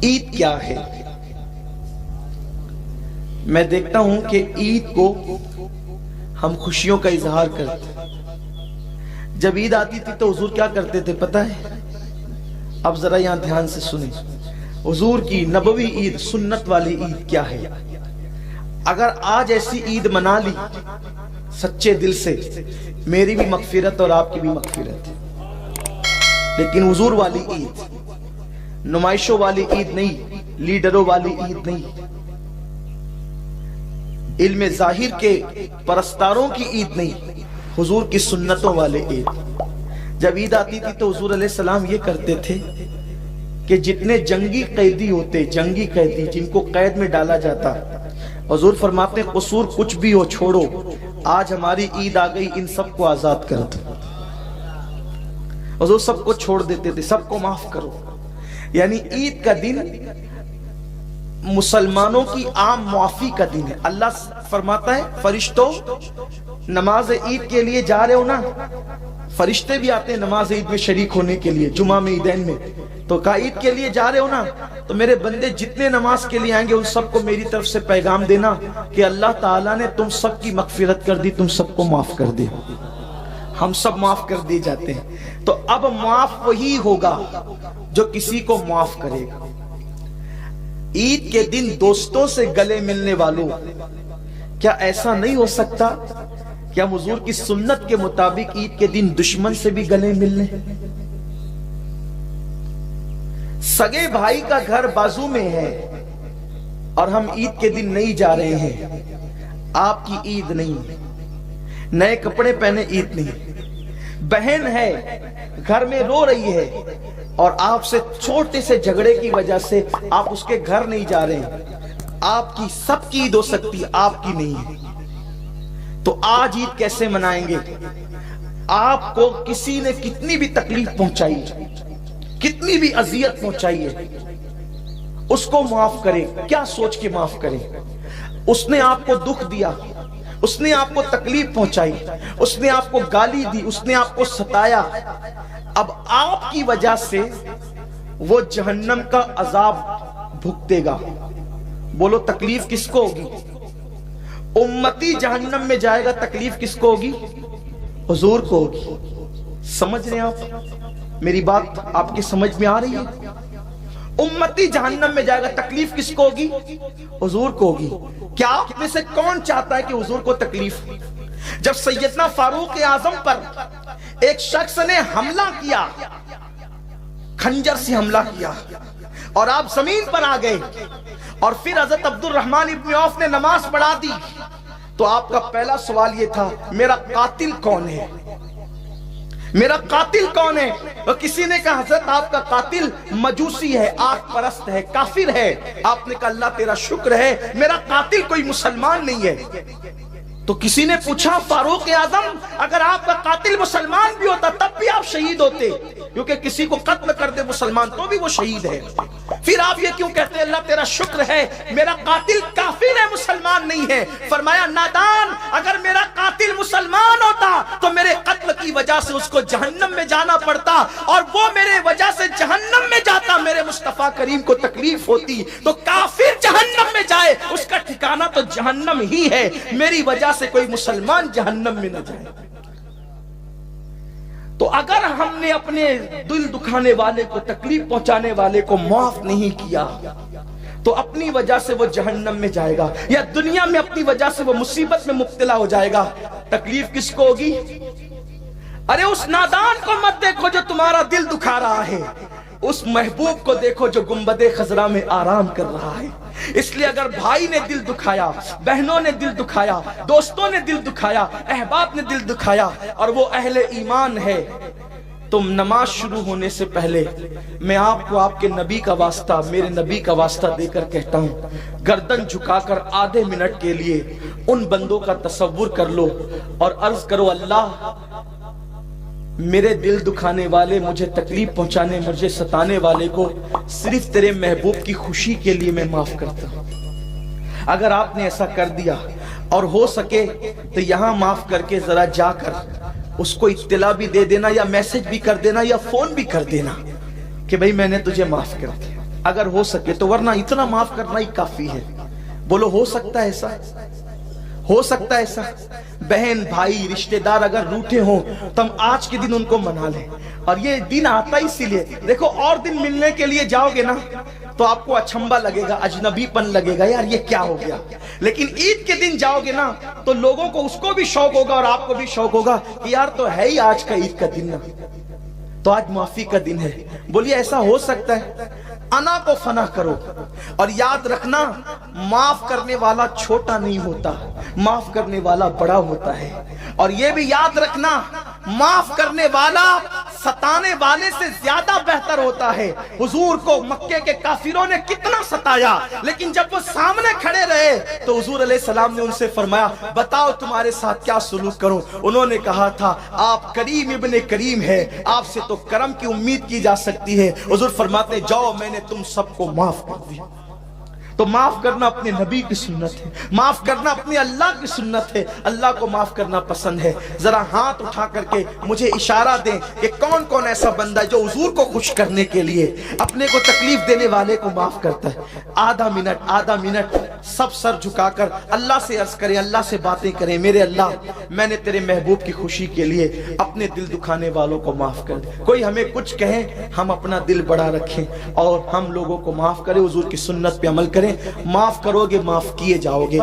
عید کیا ہے؟ میں دیکھتا ہوں کہ عید کو ہم خوشیوں کا اظہار کرتے. جب عید آتی تھی تو حضور کیا کرتے تھے پتہ ہے؟ اب ذرا یہاں دھیان سے سنیں. حضور کی نبوی عید، سنت والی عید کیا ہے؟ اگر آج ایسی عید منا لی سچے دل سے، میری بھی مغفرت اور آپ کی بھی مغفرت ہے. لیکن حضور والی عید، نمائشوں والی عید نہیں، لیڈروں والی عید نہیں، علم ظاہر کے پرستاروں کی عید نہیں، حضور کی سنتوں والے عید. جب عید آتی تھی تو حضور علیہ السلام یہ کرتے تھے کہ جتنے جنگی قیدی ہوتے، جنگی قیدی جن کو قید میں ڈالا جاتا، حضور فرماتے قصور کچھ بھی ہو چھوڑو، آج ہماری عید آ گئی، ان سب کو آزاد کر دو. حضور سب کو چھوڑ دیتے تھے، سب کو معاف کرو. یعنی عید کا دن مسلمانوں کی عام معافی کا دن ہے. اللہ فرماتا ہے فرشتوں نماز عید کے لیے جا رہے ہو نا، فرشتے بھی آتے ہیں نماز عید میں شریک ہونے کے لیے، جمعہ میں عیدین میں. تو کہا عید کے لیے جا رہے ہو نا، تو میرے بندے جتنے نماز کے لیے آئیں گے ان سب کو میری طرف سے پیغام دینا کہ اللہ تعالیٰ نے تم سب کی مغفرت کر دی، تم سب کو معاف کر دی. ہم سب معاف کر دیے جاتے ہیں. تو اب معاف وہی ہوگا جو کسی کو معاف کرے گا. عید کے دن دوستوں سے گلے ملنے والوں، کیا ایسا نہیں ہو سکتا کہ ہم حضور کی سنت کے مطابق عید کے دن دشمن سے بھی گلے ملنے؟ سگے بھائی کا گھر بازو میں ہے اور ہم عید کے دن نہیں جا رہے ہیں. آپ کی عید نہیں، نئے کپڑے پہنے عید نہیں. بہن ہے گھر میں رو رہی ہے اور آپ سے چھوٹے سے جھگڑے کی وجہ سے آپ اس کے گھر نہیں جا رہے ہیں. آپ کی سب کی عید ہو سکتی ہے، آپ کی نہیں ہے. تو آج عید کیسے منائیں گے؟ آپ کو کسی نے کتنی بھی تکلیف پہنچائی، کتنی بھی اذیت پہنچائی ہے، اس کو معاف کریں. کیا سوچ کے معاف کریں؟ اس نے آپ کو دکھ دیا، اس نے آپ کو تکلیف پہنچائی، اس نے آپ کو گالی دی، اس نے آپ کو ستایا. اب آپ کی وجہ سے وہ جہنم کا عذاب بھگتے گا. بولو تکلیف کس کو ہوگی؟ امتی جہنم میں جائے گا، تکلیف کس کو ہوگی؟ حضور کو ہوگی. سمجھ رہے ہیں آپ؟ میری بات آپ کی سمجھ میں آ رہی ہے؟ امتی جہنم میں جائے گا، تکلیف کس کو ہوگی؟ حضور کو ہوگی. کیا آپ میں سے کون چاہتا ہے کہ حضور کو تکلیف؟ جب سیدنا فاروق اعظم پر ایک شخص نے حملہ کیا، خنجر سے حملہ کیا اور آپ زمین پر آ گئے، اور پھر حضرت عبد الرحمن ابن عوف نے نماز پڑھا دی، تو آپ کا پہلا سوال یہ تھا میرا قاتل کون ہے؟ میرا قاتل کون ہے؟ اور کسی نے کہا حضرت آپ کا قاتل مجوسی ہے، آگ پرست ہے، کافر ہے. آپ نے کہا اللہ تیرا شکر ہے میرا قاتل کوئی مسلمان نہیں ہے. تو کسی نے پوچھا فاروق اعظم اگر آپ کا قاتل مسلمان بھی ہوتا تب بھی آپ شہید ہوتے، کیونکہ کسی کو قتل کر دے مسلمان تو بھی وہ شہید ہے. پھر آپ یہ کیوں کہتے ہیں اللہ تیرا شکر ہے میرا قاتل کافر ہے، مسلمان نہیں ہے؟ فرمایا نادان، اگر میرا قاتل مسلمان ہوتا تو میرے قتل کی وجہ سے اس کو جہنم میں جانا پڑتا، اور وہ میرے وجہ سے جہنم میں جاتا، میرے مصطفیٰ کریم کو تکلیف ہوتی. تو کافر جہنم میں جائے اس کا ٹھکانہ تو جہنم ہی ہے، میری وجہ سے کوئی مسلمان جہنم میں نہ جائے. تو اگر ہم نے اپنے دل دکھانے والے کو، تکلیف پہنچانے والے کو معاف نہیں کیا تو اپنی وجہ سے وہ جہنم میں جائے گا، یا دنیا میں اپنی وجہ سے وہ مصیبت میں مبتلا ہو جائے گا. تکلیف کس کو ہوگی؟ ارے اس نادان کو مت دیکھو جو تمہارا دل دکھا رہا ہے، اس محبوب کو دیکھو جو گنبد خضرا میں آرام کر رہا ہے. اس لیے اگر بھائی نے دل دکھایا، بہنوں نے دل دکھایا، دوستوں نے دل دکھایا، احباب نے دل دکھایا اور وہ اہل ایمان ہے، تم نماز شروع ہونے سے پہلے میں آپ کو آپ کے نبی کا واسطہ، میرے نبی کا واسطہ دے کر کہتا ہوں، گردن جھکا کر آدھے منٹ کے لیے ان بندوں کا تصور کر لو اور عرض کرو اللہ میرے دل دکھانے والے، مجھے تکلیف پہنچانے، مجھے ستانے والے کو صرف تیرے محبوب کی خوشی کے لیے میں معاف کرتا ہوں. اگر آپ نے ایسا کر دیا اور ہو سکے تو یہاں معاف کر کے ذرا جا کر اس کو اطلاع بھی دے دینا، یا میسج بھی کر دینا، یا فون بھی کر دینا کہ بھئی میں نے تجھے معاف کر دیا. اگر ہو سکے تو، ورنہ اتنا معاف کرنا ہی کافی ہے. بولو ہو سکتا ہے ایسا؟ ہو سکتا ہے ایسا؟ بہن بھائی رشتہ دار اگر روٹھے ہوں تو ہم آج کے دن ان کو منا لیں. اور یہ دن آتا ہی اسی لیے. دیکھو اور دن ملنے کے لیے جاؤ گے نا تو آپ کو اچھمبا لگے گا، اجنبی پن لگے گا، یار یہ کیا ہو گیا. لیکن عید کے دن جاؤ گے نا تو لوگوں کو، اس کو بھی شوق ہوگا اور آپ کو بھی شوق ہوگا کہ یار تو ہے ہی آج کا عید کا دن نا، تو آج معافی کا دن ہے. بولیے ایسا ہو سکتا ہے؟ انا کو فنا کرو اور یاد رکھنا معاف کرنے والا چھوٹا نہیں ہوتا، معاف کرنے والا بڑا ہوتا ہے. اور یہ بھی یاد رکھنا معاف کرنے والا ستانے والے سے زیادہ بہتر ہوتا ہے. حضور کو مکے کے کافروں نے کتنا ستایا، لیکن جب وہ سامنے کھڑے رہے تو حضور علیہ السلام نے ان سے فرمایا بتاؤ تمہارے ساتھ کیا سلوک کروں. انہوں نے کہا تھا آپ کریم ابن کریم ہے، آپ سے تو کرم کی امید کی جا سکتی ہے. حضور فرماتے جاؤ میں نے تم سب کو معاف کر دیا. تو معاف کرنا اپنے نبی کی سنت ہے، معاف کرنا اپنے اللہ کی سنت ہے. اللہ کو معاف کرنا پسند ہے. ذرا ہاتھ اٹھا کر کے مجھے اشارہ دیں کہ کون کون ایسا بندہ ہے جو حضور کو خوش کرنے کے لیے اپنے کو تکلیف دینے والے کو معاف کرتا ہے. آدھا منٹ سب سر جھکا کر اللہ سے عرض کریں، اللہ سے باتیں کریں. میرے اللہ، میں نے تیرے محبوب کی خوشی کے لیے اپنے دل دکھانے والوں کو معاف کر دے. کوئی ہمیں کچھ کہیں ہم اپنا دل بڑا رکھیں اور ہم لوگوں کو معاف کریں. حضور کی سنت پہ عمل کریں. معاف کرو گے معاف کیے جاؤ گے.